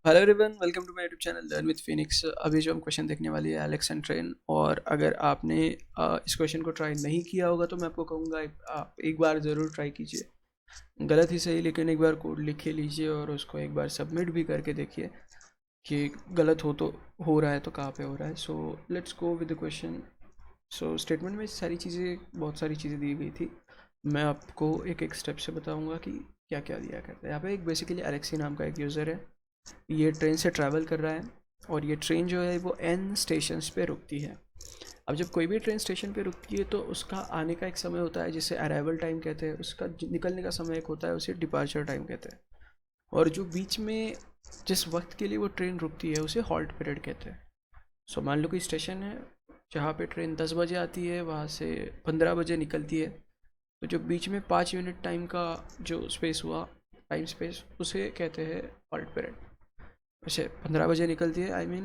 Hello everyone, welcome to my YouTube channel learn with Phoenix. अभी जो हम question देखने वाली है एलेक्स एंड ट्रेन। और अगर आपने इस क्वेश्चन को ट्राई नहीं किया होगा तो मैं आपको कहूँगा आप एक बार ज़रूर ट्राई कीजिए। गलत ही सही, लेकिन एक बार कोड लिख के लीजिए और उसको एक बार सबमिट भी करके देखिए कि गलत हो रहा है तो कहाँ पे हो रहा है। So let's go with the question. So statement में बहुत सारी चीज़ें दी गई थी। मैं आपको एक एक स्टेप से बताऊँगा कि क्या क्या दिया करता है। यहाँ पे एक बेसिकली एलेक्सी नाम का एक यूज़र है। ये ट्रेन से ट्रैवल कर रहा है और ये ट्रेन जो है वो एन स्टेशंस पे रुकती है। अब जब कोई भी ट्रेन स्टेशन पे रुकती है तो उसका आने का एक समय होता है जिसे अराइवल टाइम कहते हैं, उसका निकलने का समय एक होता है उसे डिपार्चर टाइम कहते हैं। और जो बीच में जिस वक्त के लिए वो ट्रेन रुकती है उसे हॉल्ट पीरियड कहते हैं। सो मान लो कोई स्टेशन है जहाँ पे ट्रेन 10 बजे आती है, वहाँ से 15 बजे निकलती है, तो जो बीच में 5 मिनट टाइम का जो स्पेस हुआ, टाइम स्पेस, उसे कहते हैं हॉल्ट पीरियड। वैसे 15 बजे निकलती है,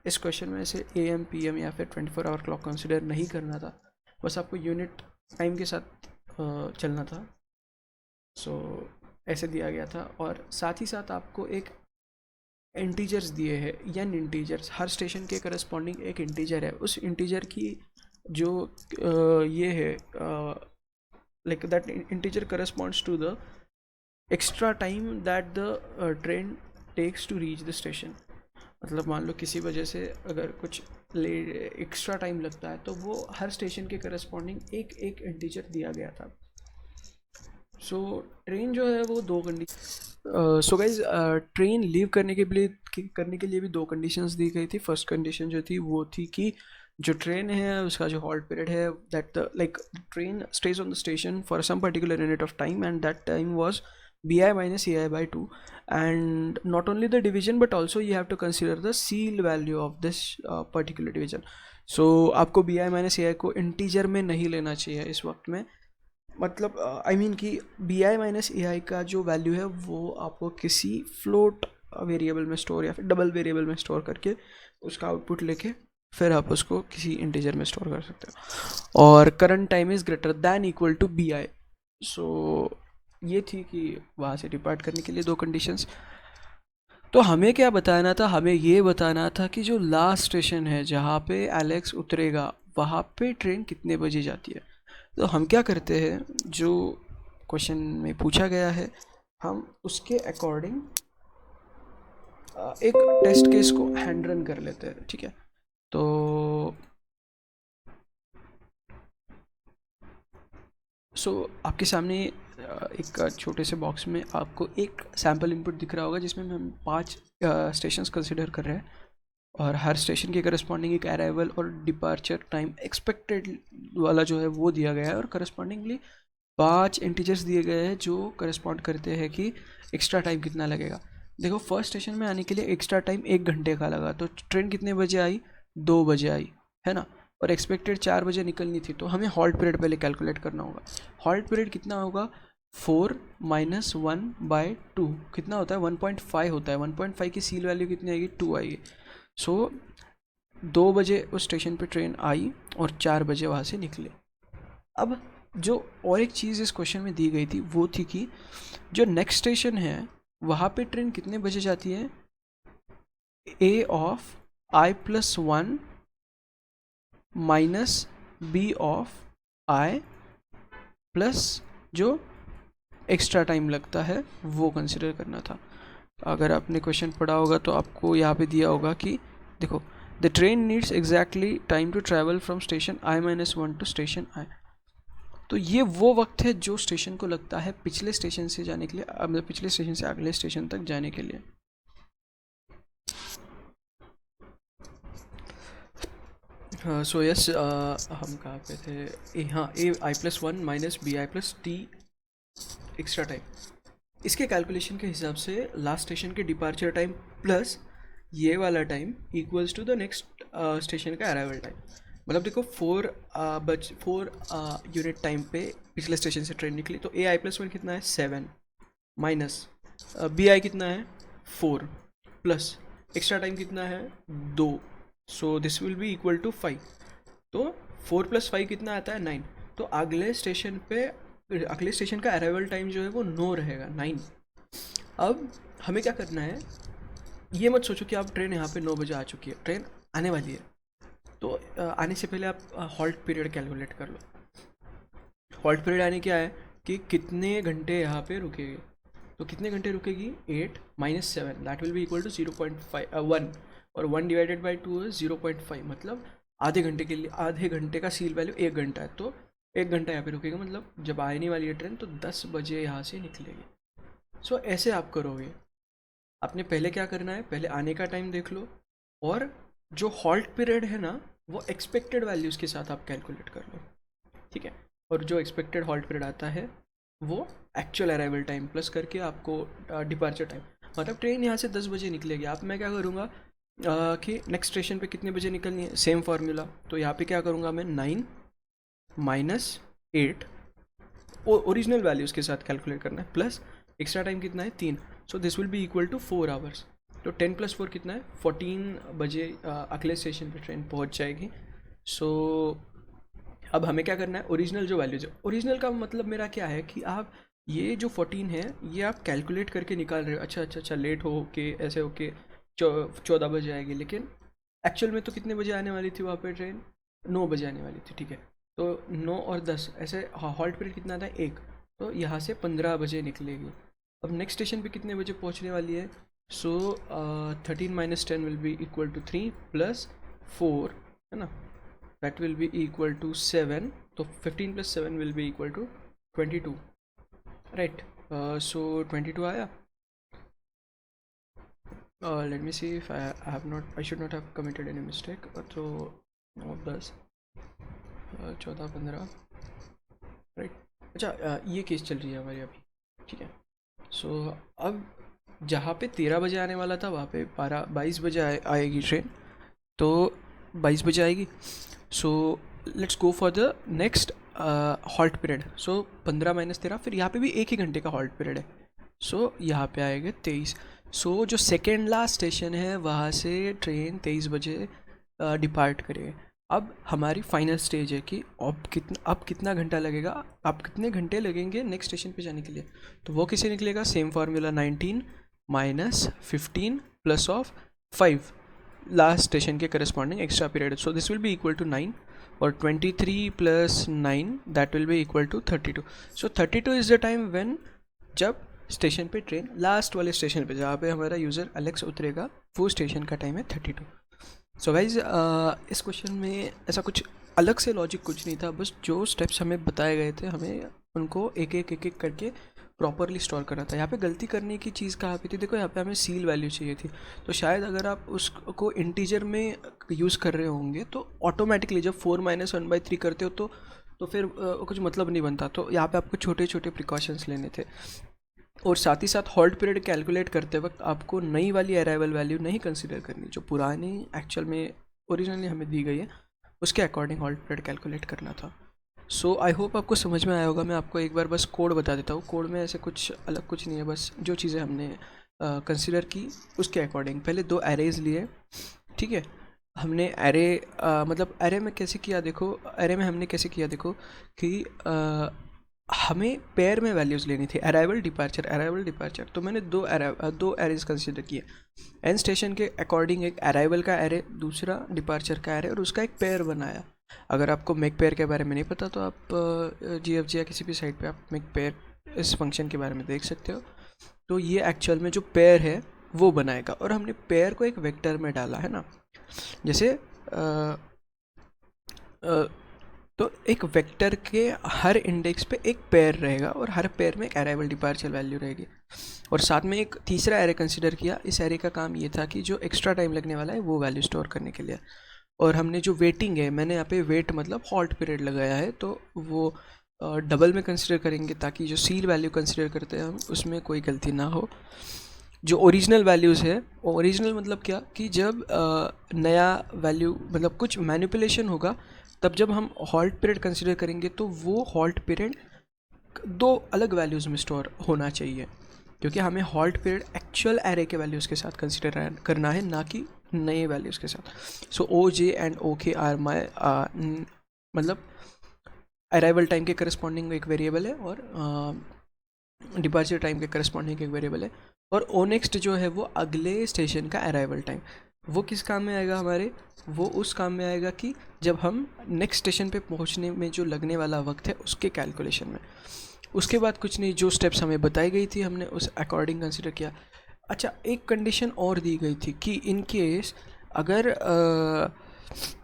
इस क्वेश्चन में से AM PM या फिर 24 आवर क्लॉक कंसिडर नहीं करना था, बस आपको यूनिट टाइम के साथ चलना था। सो ऐसे दिया गया था। और साथ ही साथ आपको एक इंटीजर्स दिए हैं, एन इंटीजर्स। हर स्टेशन के करस्पॉन्डिंग एक इंटीजर है। उस इंटीजर की जो ये है, like that integer corresponds to the extra time that the train takes to reach the station. मतलब मान लो किसी वजह से अगर कुछ ले एक्स्ट्रा टाइम लगता है तो वो हर स्टेशन के करस्पॉन्डिंग एक एक इंटीजर दिया गया था। सो ट्रेन जो है वो दो condition. So guys, train leave करने के लिए भी दो कंडीशंस दी गई थी। फर्स्ट कंडीशन जो थी वो थी कि जो ट्रेन है उसका जो हॉल्ट पीरियड है, that the like train stays on the station for some particular unit of time and that time was bi minus ai by 2. And not only the division but also you have to consider the seal value of this particular division. So आपको bi minus ai को integer में नहीं लेना चाहिए इस वक्त में। मतलब कि बी आई माइनस ए आई का जो वैल्यू है वो आपको किसी फ्लोट वेरिएबल में स्टोर या फिर डबल वेरिएबल में स्टोर करके उसका आउटपुट लेके फिर आप उसको किसी इंटीजर में स्टोर कर सकते हो। और current time is greater than equal to B I. So ये थी कि वहाँ से डिपार्ट करने के लिए दो कंडीशंस। तो हमें क्या बताना था? हमें ये बताना था कि जो लास्ट स्टेशन है जहाँ पे एलेक्स उतरेगा वहाँ पे ट्रेन कितने बजे जाती है। तो हम क्या करते हैं, जो क्वेश्चन में पूछा गया है हम उसके अकॉर्डिंग एक टेस्ट केस को हैंड रन कर लेते हैं, ठीक है। तो आपके सामने एक छोटे से बॉक्स में आपको एक सैम्पल इनपुट दिख रहा होगा जिसमें हम 5 स्टेशंस कंसिडर कर रहे हैं और हर स्टेशन के करस्पॉन्डिंग एक अराइवल और डिपार्चर टाइम एक्सपेक्टेड वाला जो है वो दिया गया है और करस्पॉन्डिंगली 5 इंटीजर्स दिए गए हैं जो करस्पॉन्ड करते हैं कि एक्स्ट्रा टाइम कितना लगेगा। देखो, फर्स्ट स्टेशन में आने के लिए एक्स्ट्रा टाइम 1 घंटे का लगा, तो ट्रेन कितने बजे आई? 2 बजे आई, है ना। और एक्सपेक्टेड 4 बजे निकलनी थी, तो हमें हॉल्ट पीरियड पहले कैलकुलेट करना होगा। हॉल्ट पीरियड कितना होगा? 4 माइनस 1/2 कितना होता है? 1.5 होता है। 1.5 की सील वैल्यू कितनी आएगी? 2 आएगी। सो 2 बजे उस स्टेशन पे ट्रेन आई और 4 बजे वहाँ से निकले। अब जो और एक चीज़ इस क्वेश्चन में दी गई थी वो थी कि जो नेक्स्ट स्टेशन है वहाँ पे ट्रेन कितने बजे जाती है? A of i+1 minus B of I plus जो एक्स्ट्रा टाइम लगता है वो कंसिडर करना था। अगर आपने क्वेश्चन पढ़ा होगा तो आपको यहाँ पे दिया होगा कि देखो, the train needs exactly time to travel from station i-1 to station i। तो ये वो वक्त है जो स्टेशन को लगता है पिछले स्टेशन से जाने के लिए, मतलब पिछले स्टेशन से अगले स्टेशन तक जाने के लिए। हाँ, सो यस, हम कहाँ पे थे? हाँ, ai+1 minus bi+t extra time. इसके कैलकुलेशन के हिसाब से लास्ट स्टेशन के डिपार्चर टाइम प्लस ये वाला time equals to the next station का अराइवल टाइम। मतलब देखो, 4 यूनिट टाइम पे पिछले स्टेशन से ट्रेन निकली, तो ai+1 कितना है? 7 माइनस bi कितना है? 4 प्लस एक्स्ट्रा टाइम कितना है? 2। So this will be equal to 5। तो 4 + 5 कितना आता है? 9। तो अगले स्टेशन का अराइवल टाइम जो है वो 9 रहेगा, 9। अब हमें क्या करना है? ये मत सोचो कि आप ट्रेन यहाँ पे 9 बजे आ चुकी है, ट्रेन आने वाली है, तो आने से पहले आप हॉल्ट पीरियड कैलकुलेट कर लो। हॉल्ट पीरियड यानी क्या है कि कितने घंटे यहाँ पे रुकेगी, तो कितने घंटे रुकेगी, 8 minus 7 that will be equal to 0.1, और 1 डिवाइडेड बाई 2 है 0.5, मतलब आधे घंटे के लिए, आधे घंटे का सील वैल्यू 1 घंटा है, तो 1 घंटा यहाँ पे रुकेगा, मतलब जब आने वाली है ट्रेन तो 10 बजे यहाँ से निकलेगी। सो ऐसे आप करोगे। आपने पहले क्या करना है, पहले आने का टाइम देख लो, और जो हॉल्ट पीरियड है ना वो एक्सपेक्टेड वैल्यूज़ के साथ आप कैलकुलेट कर लो, ठीक है। और जो एक्सपेक्टेड हॉल्ट पीरियड आता है वो एक्चुअल अराइवल टाइम प्लस करके आपको डिपार्चर टाइम, मतलब ट्रेन यहाँ से 10 बजे निकलेगी, आप मैं क्या करूँगा कि नेक्स्ट स्टेशन पे कितने बजे निकलनी है, सेम फार्मूला, तो यहाँ पे क्या करूँगा मैं, 9 माइनस 8 ओरिजिनल वैल्यूज़ के साथ कैलकुलेट करना है, प्लस एक्स्ट्रा टाइम कितना है, 3, so this will be equal to 4 hours, तो 10 + 4 कितना है, 14 बजे अगले स्टेशन पे ट्रेन पहुंच जाएगी। सो अब हमें क्या करना है, ओरिजिनल जो वैल्यूज है, ओरिजिनल का मतलब मेरा क्या है कि आप ये जो 14 है ये आप कैलकुलेट करके निकाल रहे हो, अच्छा लेट हो के ऐसे हो के 14 बजे आएगी, लेकिन एक्चुअल में तो कितने बजे आने वाली थी वहाँ पे ट्रेन, 9 बजे आने वाली थी, ठीक है। तो 9 और 10 ऐसे हॉल्ट पीरियड कितना था, 1, तो यहाँ से 15 बजे निकलेगी। अब नेक्स्ट स्टेशन पे कितने बजे पहुँचने वाली है, so 13 minus 10 will be equal to 3 plus 4, है ना, that will be equal to 7, तो 15 + 7 will be equal to 22, right. So 22 आया। Let me see if I should not have committed any mistake, तो 9 10 14 15, राइट। अच्छा ये केस चल रही है हमारी अभी, ठीक है। सो अब जहाँ पे 13 बजे आने वाला था वहाँ पे 22 बजे आएगी ट्रेन, तो 22 बजे आएगी। So let's go for the next halt period, so 15 minus 13, फिर यहाँ पे भी 1 ही घंटे का हॉल्ट पीरियड है, सो यहाँ पे आएगा 23। सो जो सेकेंड लास्ट स्टेशन है वहाँ से ट्रेन 23 बजे डिपार्ट करेगी। अब हमारी फाइनल स्टेज है कि अब कितना घंटा लगेगा, अब कितने घंटे लगेंगे नेक्स्ट स्टेशन पे जाने के लिए, तो वो किसे निकलेगा, same formula, 19 minus 15 plus of 5 last station के corresponding extra period, so this will be equal to 9, और 23 + 9 that will be equal to 32। So 32 is the time when, जब स्टेशन पे ट्रेन लास्ट वाले स्टेशन पे जहाँ पे हमारा यूज़र एलेक्स उतरेगा वो स्टेशन का टाइम है 32। सो गाइज इस क्वेश्चन में ऐसा कुछ अलग से लॉजिक कुछ नहीं था, बस जो स्टेप्स हमें बताए गए थे हमें उनको एक एक करके प्रॉपरली स्टोर करना था। यहाँ पे गलती करने की चीज़ कहाँ पे थी, देखो यहाँ पे हमें सील वैल्यू चाहिए थी, तो शायद अगर आप उसको इंटीजर में यूज़ कर रहे होंगे तो ऑटोमेटिकली जब 4 - 1/3 करते हो तो फिर कुछ मतलब नहीं बनता, तो यहाँ पे आपको छोटे छोटे प्रिकॉशंस लेने थे। और साथ ही साथ हॉल्ट पीरियड कैलकुलेट करते वक्त आपको नई वाली अराइवल वैल्यू नहीं कंसीडर करनी, जो पुरानी एक्चुअल में ओरिजिनली हमें दी गई है उसके अकॉर्डिंग हॉल्ट पीरियड कैलकुलेट करना था। सो आई होप आपको समझ में आया होगा। मैं आपको एक बार बस कोड बता देता हूँ, कोड में ऐसे कुछ अलग कुछ नहीं है, बस जो चीज़ें हमने कंसीडर की उसके अकॉर्डिंग। पहले 2 एरेज लिए, ठीक है। हमने एरे मतलब एरे में कैसे किया देखो, एरे में हमने कैसे किया देखो कि हमें पेयर में वैल्यूज़ लेनी थी, अराइवल डिपार्चर, तो मैंने 2 एरेज कंसिडर किए। एन स्टेशन के अकॉर्डिंग एक अराइवल का एरे, दूसरा डिपार्चर का एरे, और उसका एक पेयर बनाया। अगर आपको मेक पेयर के बारे में नहीं पता तो आप GFG या किसी भी साइट पे आप मेक पेयर इस फंक्शन के बारे में देख सकते हो। तो ये एक्चुअल में जो पेयर है वो बनाएगा, और हमने पेयर को एक वेक्टर में डाला है ना, जैसे तो एक वेक्टर के हर इंडेक्स पे एक पेयर रहेगा और हर पेयर में एक अराइवल डिपार्चर वैल्यू रहेगी। और साथ में एक तीसरा एरे कंसिडर किया। इस एरे का काम ये था कि जो एक्स्ट्रा टाइम लगने वाला है वो वैल्यू स्टोर करने के लिए। और हमने जो वेटिंग है, मैंने यहाँ पे वेट मतलब हॉल्ट पीरियड लगाया है, तो वो डबल में कंसिडर करेंगे ताकि जो सील वैल्यू कंसिडर करते हैं हम उसमें कोई गलती ना हो। जो ओरिजिनल वैल्यूज़ है, ओरिजिनल मतलब क्या कि जब नया वैल्यू मतलब कुछ मैनिपुलेशन होगा तब जब हम हॉल्ट पीरियड कंसिडर करेंगे तो वो हॉल्ट पीरियड 2 अलग वैल्यूज़ में स्टोर होना चाहिए, क्योंकि हमें हॉल्ट पीरियड एक्चुअल एरे के वैल्यूज़ के साथ कंसिडर करना है, ना कि नए वैल्यूज़ के साथ। So OJ and OK are my मतलब अराइवल टाइम के करस्पॉन्डिंग एक वेरिएबल है, और डिपार्चर टाइम के करस्पॉन्डिंग एक वेरिएबल है। और ओ नेक्स्ट जो है वो अगले स्टेशन का अराइवल टाइम। वो किस काम में आएगा हमारे, वो उस काम में आएगा कि जब हम नेक्स्ट स्टेशन पे पहुंचने में जो लगने वाला वक्त है उसके कैलकुलेशन में। उसके बाद कुछ नहीं, जो स्टेप्स हमें बताई गई थी हमने उस अकॉर्डिंग कंसिडर किया। अच्छा, एक कंडीशन और दी गई थी कि इन केस अगर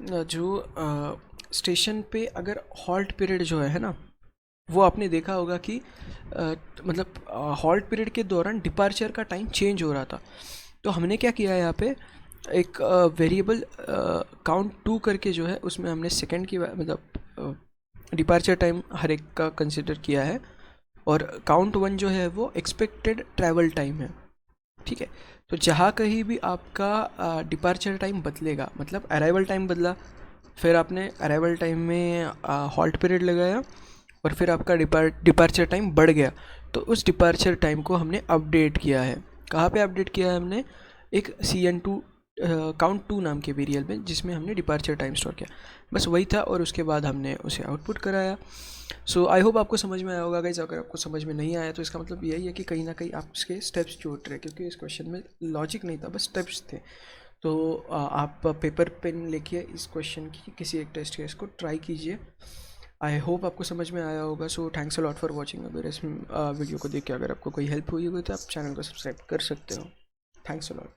जो स्टेशन पे अगर हॉल्ट पीरियड जो है ना, वो आपने देखा होगा कि मतलब हॉल्ट पीरियड के दौरान डिपार्चर का टाइम चेंज हो रहा था। तो हमने क्या किया है यहाँ पे, एक वेरिएबल काउंट 2 करके जो है उसमें हमने सेकंड की मतलब डिपार्चर टाइम हर एक का कंसिडर किया है, और काउंट 1 जो है वो एक्सपेक्टेड ट्रैवल टाइम है। ठीक है, तो जहाँ कहीं भी आपका डिपार्चर टाइम बदलेगा, मतलब अराइवल टाइम बदला, फिर आपने अराइवल टाइम में हॉल्ट पीरियड लगाया, और फिर आपका डिपार्चर टाइम बढ़ गया, तो उस डिपार्चर टाइम को हमने अपडेट किया है। कहाँ पे अपडेट किया है हमने, एक CN2 काउंट 2 नाम के वेरिएबल में, जिसमें हमने डिपार्चर टाइम स्टोर किया। बस वही था, और उसके बाद हमने उसे आउटपुट कराया। सो आई होप आपको समझ में आया होगा गाइस। अगर आपको समझ में नहीं आया तो इसका मतलब यही है कि कहीं ना कहीं आप इसके स्टेप्स छूट रहे, क्योंकि इस क्वेश्चन में लॉजिक नहीं था, बस स्टेप्स थे। तो आप पेपर पेन लेके इस क्वेश्चन की किसी एक टेस्ट केस को ट्राई कीजिए। आई होप आपको समझ में आया होगा। So thanks a lot for watching. अगर इस वीडियो को देख के अगर आपको कोई हेल्प हुई होगी तो आप चैनल को सब्सक्राइब कर सकते हो। Thanks a lot.